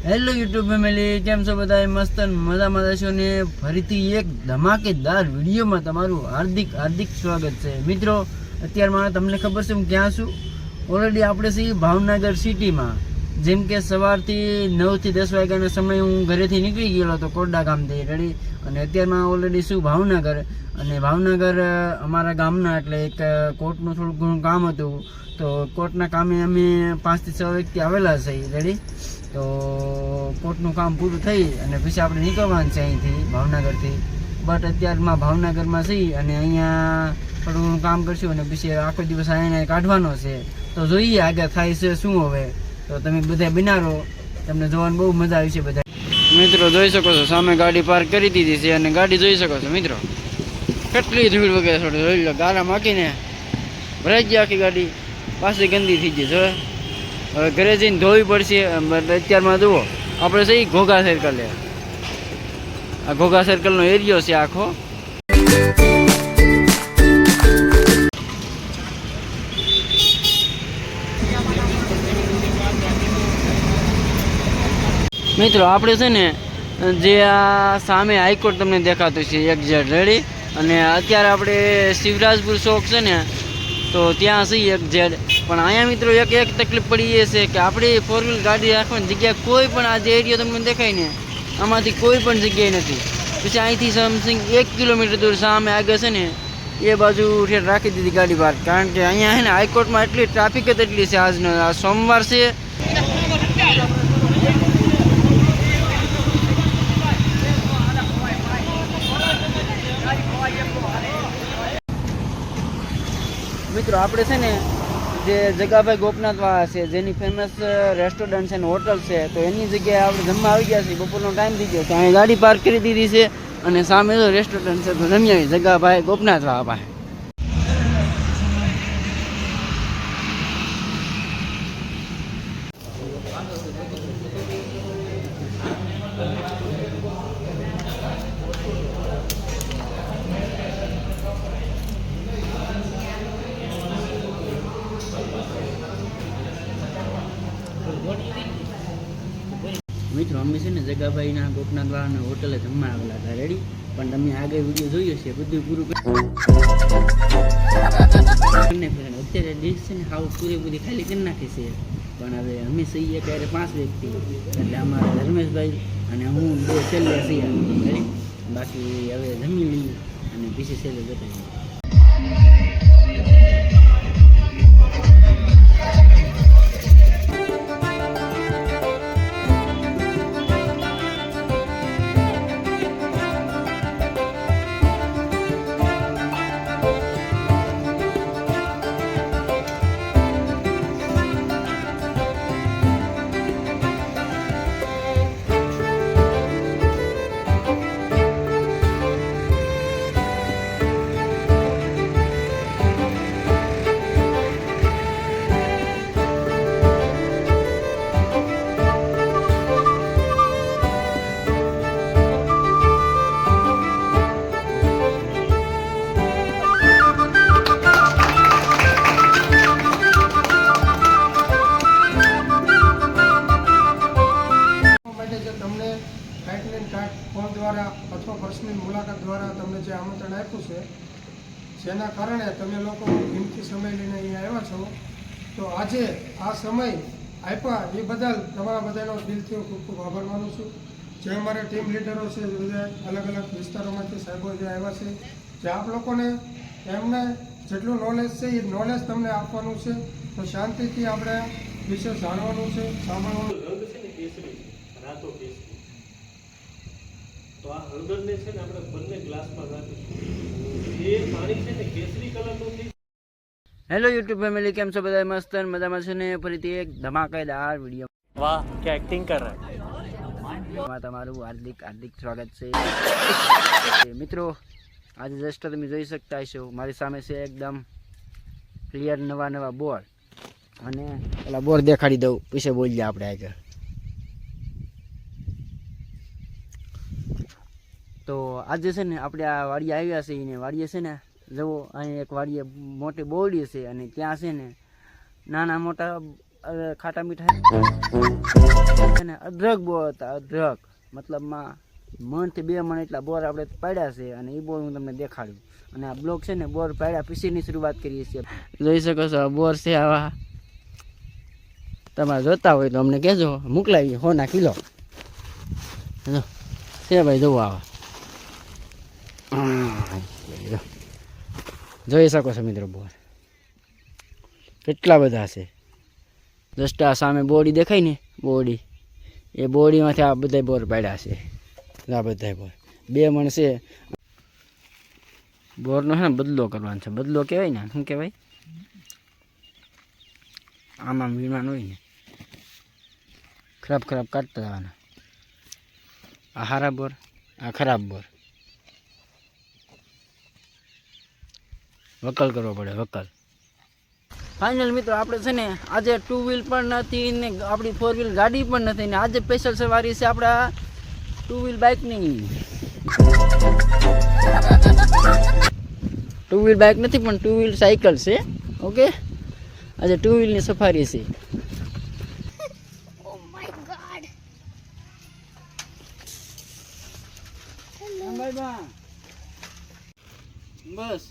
Hello YouTube family, કેમ છો બધા? મસ્ત મજામાં છો ને? ફરીથી એક ધમાકેદાર વિડીયોમાં તમારું હાર્દિક સ્વાગત છે. મિત્રો, અત્યારમાં તમને ખબર છે હું ક્યાં છું? ઓલરેડી આપણે છીએ ભાવનગર સિટીમાં. જેમ કે સવારથી 9 થી 10 વાગ્યાના સમય હું ઘરેથી નીકળી ગયેલો હતો કોરડા ગામથી રેડી, અને અત્યારમાં ઓલરેડી શું ભાવનગર. અને ભાવનગર અમારા ગામના એટલે એક કોર્ટનું થોડું ઘણું કામ હતું, તો કોર્ટના કામે અમે 5 થી 6 વ્યક્તિ આવેલા છે રેડી. તો કોર્ટનું કામ પૂરું થઈ અને પછી આપણે નીકળવાનું છે અહીંથી ભાવનગરથી. બટ અત્યારમાં ભાવનગરમાં છીએ અને અહીંયા થોડું ઘણું કામ કરશું અને પછી આખો દિવસ અહીંયા કાઢવાનો છે. તો જોઈએ આગળ થાય છે શું. હવે તો તમે બધા બનારો, તમને જોવાની બહુ મજા આવી છે. બધા મિત્રો જોઈ શકો છો, સામે ગાડી પાર્ક કરી દીધી છે અને ગાડી જોઈ શકો છો મિત્રો, કેટલી ધૂળ વગેરે થોડી જોઈ લો. ગારા માકીને ભરાઈ ગઈ આખી ગાડી, પાછી ગંદી થઈ ગઈ છે. હવે ઘરે જઈને ધોવી પડશે. અત્યારમાં જુઓ આપણે છે ઘોઘા સર્કલ, આ ઘોઘા સર્કલનો એરિયો છે આખો. મિત્રો આપણે છે ને જે આ સામે હાઈકોર્ટ તમને દેખાતું છે એક્ઝેક્ટ રેડી, અને અત્યારે આપણે શિવરાજપુર ચોક છે ને તો ત્યાં છીએ એક્ઝેક્ટ. પણ અહીંયા મિત્રો એક તકલીફ પડી એ છે કે આપણે 4 વ્હીલ ગાડી રાખવાની જગ્યા કોઈ પણ, આ જે એરિયો તમને દેખાય ને આમાંથી કોઈ પણ જગ્યાએ નથી. પછી અહીંથી સમથિંગ 1 કિલોમીટર દૂર સામે આગળ છે ને એ બાજુ રાખી દીધી ગાડી બહાર, કારણ કે અહીંયા છે ને હાઈકોર્ટમાં એટલી ટ્રાફિક જ એટલી છે. આજનો આ સોમવાર છે. મિત્રો આપણે છે ને જે જગાભાઈ ગોપનાથવાળા છે, જેની ફેમસ રેસ્ટોરન્ટ છે ને હોટલ છે, તો એની જગ્યાએ આપણે જમવા આવી ગયા છીએ. બપોરનો ટાઈમ થઈ ગયો છે, અહીં ગાડી પાર્ક કરી દીધી છે અને સામે તો રેસ્ટોરન્ટ છે, તો જમી આવી જગાભાઈ ગોપનાથવાળા પાસે. મિત્રો અમે છે ને જગાભાઈના ગોપનાથવાળાના હોટલે જમવા આવેલા હતા રેડી, પણ તમે આગળ વિડીયો જોયો છે બધું પૂરું અત્યારે ડીશ છે ને હાવ પૂરેપૂરી ખાલી કરી નાખી છે. પણ હવે અમે છીએ ત્યારે 5 વ્યક્તિ, એટલે અમારા ધર્મેશભાઈ અને હું 2 છેલ્લે છીએ રેડી. બાકી હવે જમી લઈએ અને પછી છેલ્લે બતાવીએ. ફોન દ્વારા અથવા પર્સનલ મુલાકાત દ્વારા તમને જે આમંત્રણ આપ્યું છે, જેના કારણે તમે લોકો કિંમતી સમય લઈને અહીંયા આવ્યા છો, તો આજે આ સમય આપ્યા એ બદલ તમારા બધાનો દિલથી ખૂબ ખૂબ આભાર માનું છું. જે અમારા ટીમ લીડરો છે, બધા અલગ અલગ વિસ્તારોમાંથી સાહેબો જે આવ્યા છે, જે આપ લોકોને એમને જેટલું નોલેજ છે એ નોલેજ તમને આપવાનું છે. તો શાંતિથી આપણે વિશે જાણવાનું છે, સાંભળવાનું છે. તો આ હળદરને છે ને આપણે બંને ગ્લાસમાં નાખીશું. એ પાણી છે ને કેસરી કલરનું થઈ. હેલો યુટ્યુબ ફેમિલી, કેમ છો બધા? મસ્ત મજામાં છે ને? ફરીથી એક ધમાકેદાર વિડીયો. વાહ, क्या एक्टिंग कर रहा है. તમારું હાર્દિક સ્વાગત છે. મિત્રો આજે જસ્ટ તમે જોઈ શકતા હશો મારી સામે છે એકદમ ક્લિયર નવા બોર્ડ, અને પેલા બોર્ડ દેખાડી દઉં પછી બોલીએ આપણે આગળ. તો આજે છે ને આપણે આ વાડીએ આવ્યા છે, એને વાડીએ છે ને જુઓ અહીં એક વાડીએ મોટી બોરડી છે, અને ત્યાં છે ને નાના મોટા ખાટા મીઠા અને અઢળક બોર હતા, અઢળક મતલબમાં મણથી 2 મણ એટલા બોર આપણે પાડ્યા છે અને એ બોર હું તમને દેખાડ્યું. અને આ બ્લોક છે ને બોર પાડ્યા પછીની શરૂઆત કરીએ છીએ. જોઈ શકો છો આ બોર છે આવા, તમારે જોતા હોય તો અમને કહેજો, મોકલાવીએ 100 કિલો છે ભાઈ. જોવો આવા જોઈ શકો છો મિત્રો બોર કેટલા બધા છે. જસ્ટ આ સામે બોડી દેખાય ને, બોડી, એ બોડીમાંથી આ બધા બોર પાડ્યા છે. આ બધા બોર 2 મણ છે. બોરનો છે ને બદલો કરવાનો છે. બદલો કહેવાય ને, શું કહેવાય, આમાં વિમાન હોય ને, ખરાબ કાઢતા જવાના. આ હારા બોર, આ ખરાબ બોર. વકલ કરવો પડે, વકલ. ફાઇનલ મિત્રો આપણે છે ને આજે 2 વ્હીલ પણ નથી ને આપણી 4 વ્હીલ ગાડી પણ નથી ને આજે સ્પેશિયલ સવારી છે આપણા 2 વ્હીલ બાઇકની. 2 વ્હીલ બાઇક નથી પણ 2 વ્હીલ સાયકલ છે. ઓકે, આજે 2 વ્હીલની સફારી છે. બસ